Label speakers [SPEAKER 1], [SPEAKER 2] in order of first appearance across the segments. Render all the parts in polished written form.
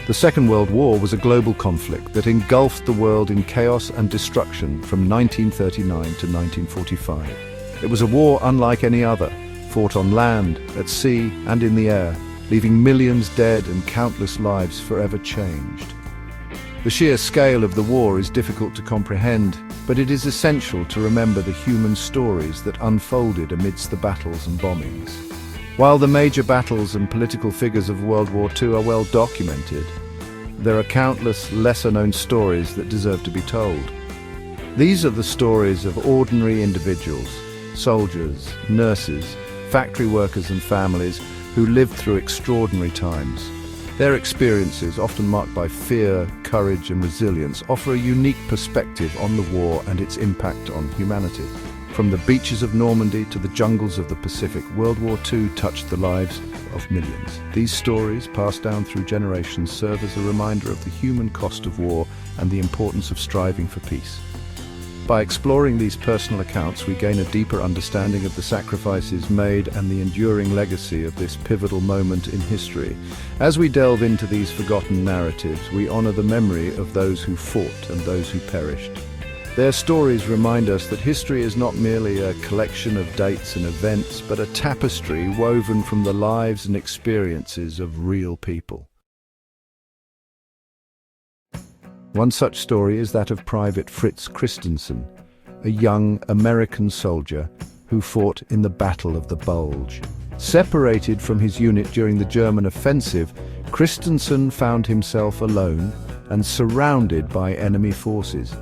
[SPEAKER 1] The Second World War was a global conflict that engulfed the world in chaos and destruction from 1939 to 1945. It was a war unlike any other, fought on land, at sea, and in the air, leaving millions dead and countless lives forever changed. The sheer scale of the war is difficult to comprehend, but it is essential to remember the human stories that unfolded amidst the battles and bombings. While the major battles and political figures of World War II are well documented, there are countless lesser-known stories that deserve to be told. These are the stories of ordinary individuals, soldiers, nurses, factory workers and families who lived through extraordinary times. Their experiences, often marked by fear, courage and resilience, offer a unique perspective on the war and its impact on humanity. From the beaches of Normandy to the jungles of the Pacific, World War II touched the lives of millions. These stories, passed down through generations, serve as a reminder of the human cost of war and the importance of striving for peace. By exploring these personal accounts, we gain a deeper understanding of the sacrifices made and the enduring legacy of this pivotal moment in history. As we delve into these forgotten narratives, we honor the memory of those who fought and those who perished. Their stories remind us that history is not merely a collection of dates and events, but a tapestry woven from the lives and experiences of real people. One such story is that of Private Fritz Christensen, a young American soldier who fought in the Battle of the Bulge. Separated from his unit during the German offensive, Christensen found himself alone and surrounded by enemy forces.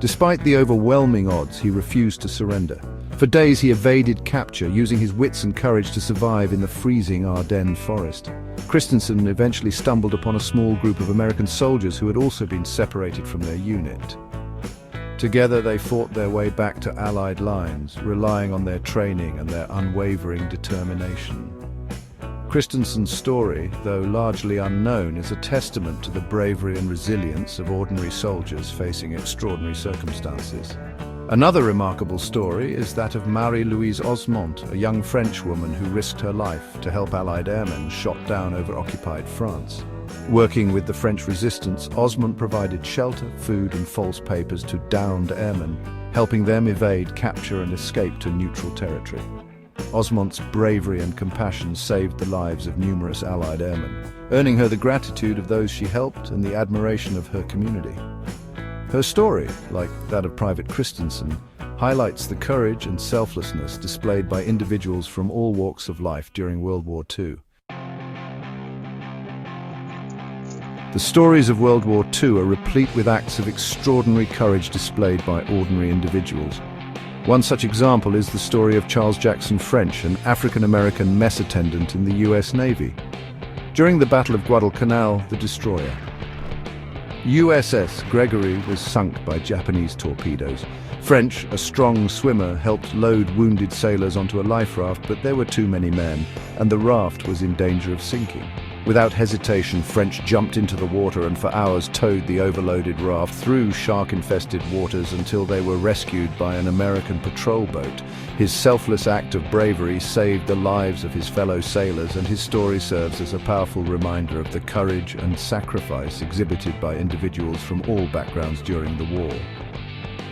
[SPEAKER 1] Despite the overwhelming odds, he refused to surrender. For days he evaded capture, using his wits and courage to survive in the freezing Ardennes forest. Christensen eventually stumbled upon a small group of American soldiers who had also been separated from their unit. Together they fought their way back to Allied lines, relying on their training and their unwavering determination. Christensen's story, though largely unknown, is a testament to the bravery and resilience of ordinary soldiers facing extraordinary circumstances. Another remarkable story is that of Marie-Louise Osmont, a young French woman who risked her life to help Allied airmen shot down over occupied France. Working with the French resistance, Osmont provided shelter, food and false papers to downed airmen, helping them evade capture and escape to neutral territory. Osmont's bravery and compassion saved the lives of numerous Allied airmen, earning her the gratitude of those she helped and the admiration of her community. Her story, like that of Private Christensen, highlights the courage and selflessness displayed by individuals from all walks of life during World War II. The stories of World War II are replete with acts of extraordinary courage displayed by ordinary individuals. One such example is the story of Charles Jackson French, an African-American mess attendant in the US Navy. During the Battle of Guadalcanal, the destroyer, USS Gregory was sunk by Japanese torpedoes. French, a strong swimmer, helped load wounded sailors onto a life raft, but there were too many men, and the raft was in danger of sinking. Without hesitation, French jumped into the water and for hours towed the overloaded raft through shark-infested waters until they were rescued by an American patrol boat. His selfless act of bravery saved the lives of his fellow sailors, and his story serves as a powerful reminder of the courage and sacrifice exhibited by individuals from all backgrounds during the war.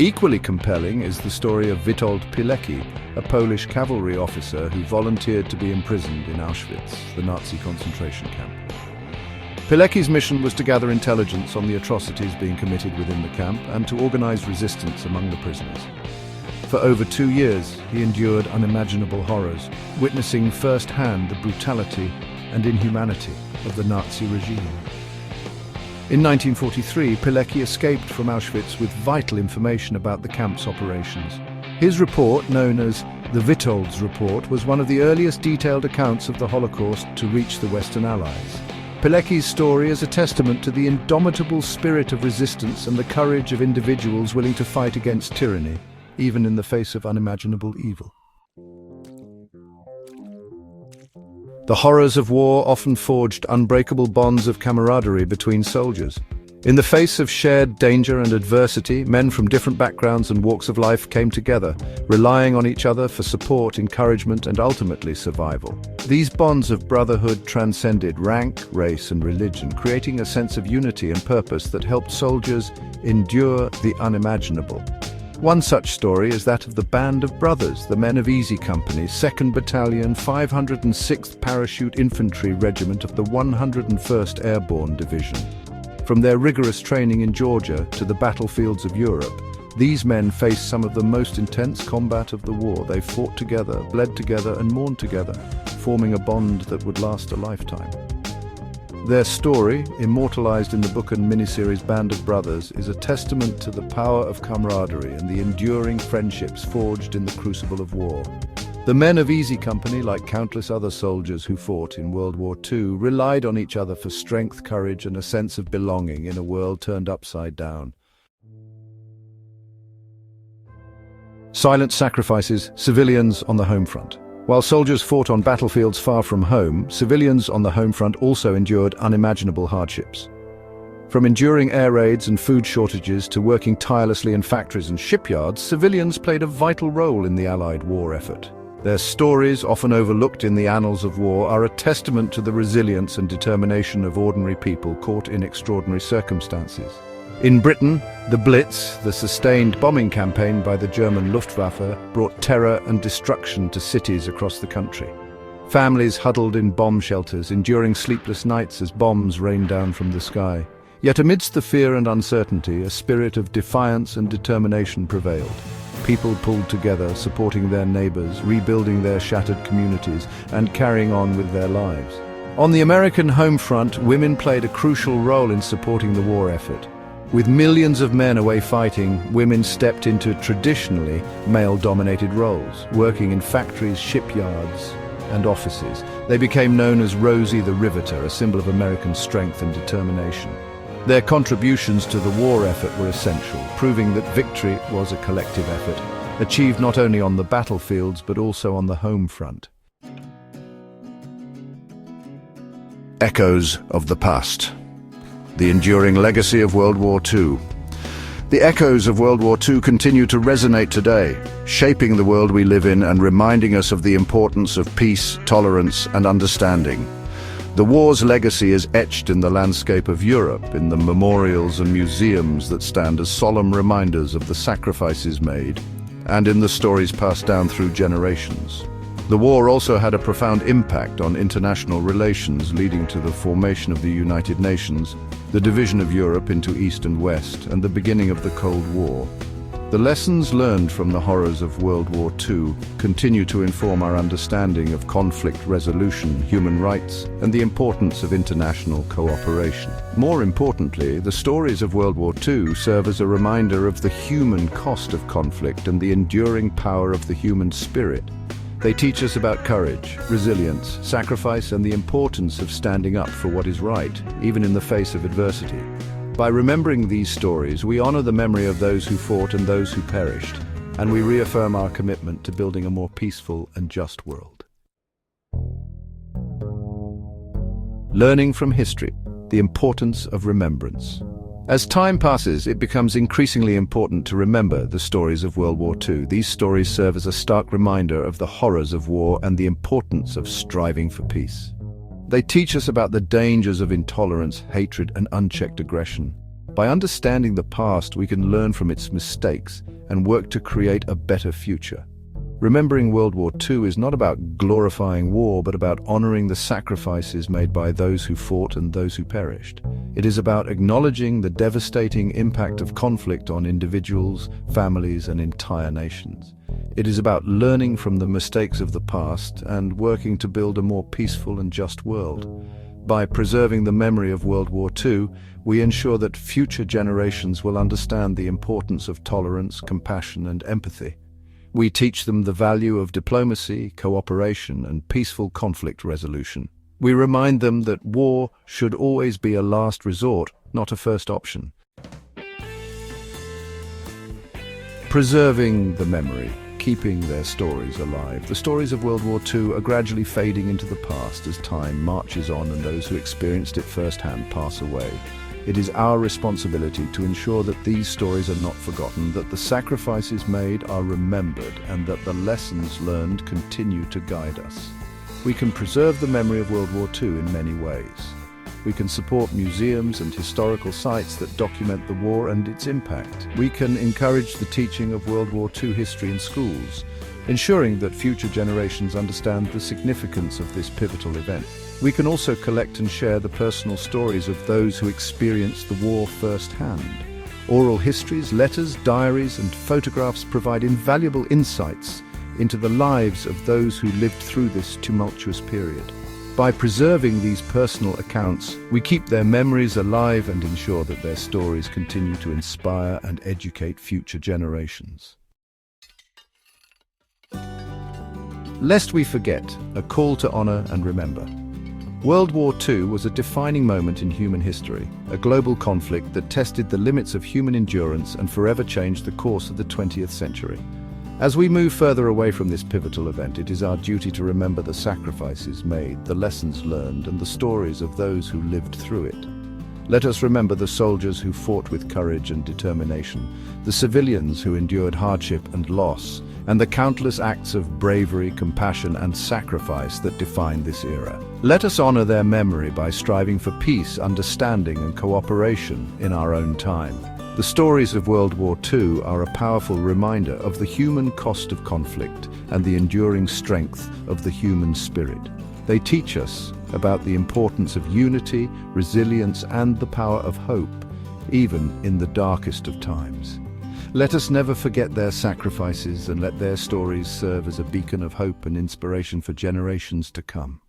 [SPEAKER 1] Equally compelling is the story of Witold Pilecki, a Polish cavalry officer who volunteered to be imprisoned in Auschwitz, the Nazi concentration camp. Pilecki's mission was to gather intelligence on the atrocities being committed within the camp and to organize resistance among the prisoners. For over 2 years, he endured unimaginable horrors, witnessing firsthand the brutality and inhumanity of the Nazi regime. In 1943, Pilecki escaped from Auschwitz with vital information about the camp's operations. His report, known as the Witold's Report, was one of the earliest detailed accounts of the Holocaust to reach the Western Allies. Pilecki's story is a testament to the indomitable spirit of resistance and the courage of individuals willing to fight against tyranny, even in the face of unimaginable evil. The horrors of war often forged unbreakable bonds of camaraderie between soldiers. In the face of shared danger and adversity, men from different backgrounds and walks of life came together, relying on each other for support, encouragement, and ultimately survival. These bonds of brotherhood transcended rank, race, and religion, creating a sense of unity and purpose that helped soldiers endure the unimaginable. One such story is that of the Band of Brothers, the men of Easy Company's 2nd Battalion, 506th Parachute Infantry Regiment of the 101st Airborne Division. From their rigorous training in Georgia to the battlefields of Europe, these men faced some of the most intense combat of the war. They fought together, bled together, and mourned together, forming a bond that would last a lifetime. Their story, immortalized in the book and miniseries Band of Brothers, is a testament to the power of camaraderie and the enduring friendships forged in the crucible of war. The men of Easy Company, like countless other soldiers who fought in World War II, relied on each other for strength, courage, and a sense of belonging in a world turned upside down. Silent sacrifices, civilians on the home front. While soldiers fought on battlefields far from home, civilians on the home front also endured unimaginable hardships. From enduring air raids and food shortages to working tirelessly in factories and shipyards, civilians played a vital role in the Allied war effort. Their stories, often overlooked in the annals of war, are a testament to the resilience and determination of ordinary people caught in extraordinary circumstances. In Britain, the Blitz, the sustained bombing campaign by the German Luftwaffe, brought terror and destruction to cities across the country. Families huddled in bomb shelters, enduring sleepless nights as bombs rained down from the sky. Yet amidst the fear and uncertainty, a spirit of defiance and determination prevailed. People pulled together, supporting their neighbors, rebuilding their shattered communities, and carrying on with their lives. On the American home front, women played a crucial role in supporting the war effort. With millions of men away fighting, women stepped into traditionally male-dominated roles, working in factories, shipyards, and offices. They became known as Rosie the Riveter, a symbol of American strength and determination. Their contributions to the war effort were essential, proving that victory was a collective effort, achieved not only on the battlefields but also on the home front. Echoes of the past. The enduring legacy of World War II. The echoes of World War II continue to resonate today, shaping the world we live in and reminding us of the importance of peace, tolerance, and understanding. The war's legacy is etched in the landscape of Europe, in the memorials and museums that stand as solemn reminders of the sacrifices made, and in the stories passed down through generations. The war also had a profound impact on international relations, leading to the formation of the United Nations, the division of Europe into East and West, and the beginning of the Cold War. The lessons learned from the horrors of World War II continue to inform our understanding of conflict resolution, human rights, and the importance of international cooperation. More importantly, the stories of World War II serve as a reminder of the human cost of conflict and the enduring power of the human spirit. They teach us about courage, resilience, sacrifice, and the importance of standing up for what is right, even in the face of adversity. By remembering these stories, we honor the memory of those who fought and those who perished, and we reaffirm our commitment to building a more peaceful and just world. Learning from history, the importance of remembrance. As time passes, it becomes increasingly important to remember the stories of World War II. These stories serve as a stark reminder of the horrors of war and the importance of striving for peace. They teach us about the dangers of intolerance, hatred, and unchecked aggression. By understanding the past, we can learn from its mistakes and work to create a better future. Remembering World War II is not about glorifying war, but about honoring the sacrifices made by those who fought and those who perished. It is about acknowledging the devastating impact of conflict on individuals, families, and entire nations. It is about learning from the mistakes of the past and working to build a more peaceful and just world. By preserving the memory of World War II, we ensure that future generations will understand the importance of tolerance, compassion, and empathy. We teach them the value of diplomacy, cooperation, and peaceful conflict resolution. We remind them that war should always be a last resort, not a first option. Preserving the memory, keeping their stories alive. The stories of World War II are gradually fading into the past as time marches on and those who experienced it firsthand pass away. It is our responsibility to ensure that these stories are not forgotten, that the sacrifices made are remembered, and that the lessons learned continue to guide us. We can preserve the memory of World War II in many ways. We can support museums and historical sites that document the war and its impact. We can encourage the teaching of World War II history in schools, ensuring that future generations understand the significance of this pivotal event. We can also collect and share the personal stories of those who experienced the war firsthand. Oral histories, letters, diaries, and photographs provide invaluable insights into the lives of those who lived through this tumultuous period. By preserving these personal accounts, we keep their memories alive and ensure that their stories continue to inspire and educate future generations. Lest we forget, a call to honor and remember. World War II was a defining moment in human history, a global conflict that tested the limits of human endurance and forever changed the course of the 20th century. As we move further away from this pivotal event, it is our duty to remember the sacrifices made, the lessons learned, and the stories of those who lived through it. Let us remember the soldiers who fought with courage and determination, the civilians who endured hardship and loss, and the countless acts of bravery, compassion, and sacrifice that define this era. Let us honor their memory by striving for peace, understanding, and cooperation in our own time. The stories of World War II are a powerful reminder of the human cost of conflict and the enduring strength of the human spirit. They teach us about the importance of unity, resilience, and the power of hope, even in the darkest of times. Let us never forget their sacrifices and let their stories serve as a beacon of hope and inspiration for generations to come.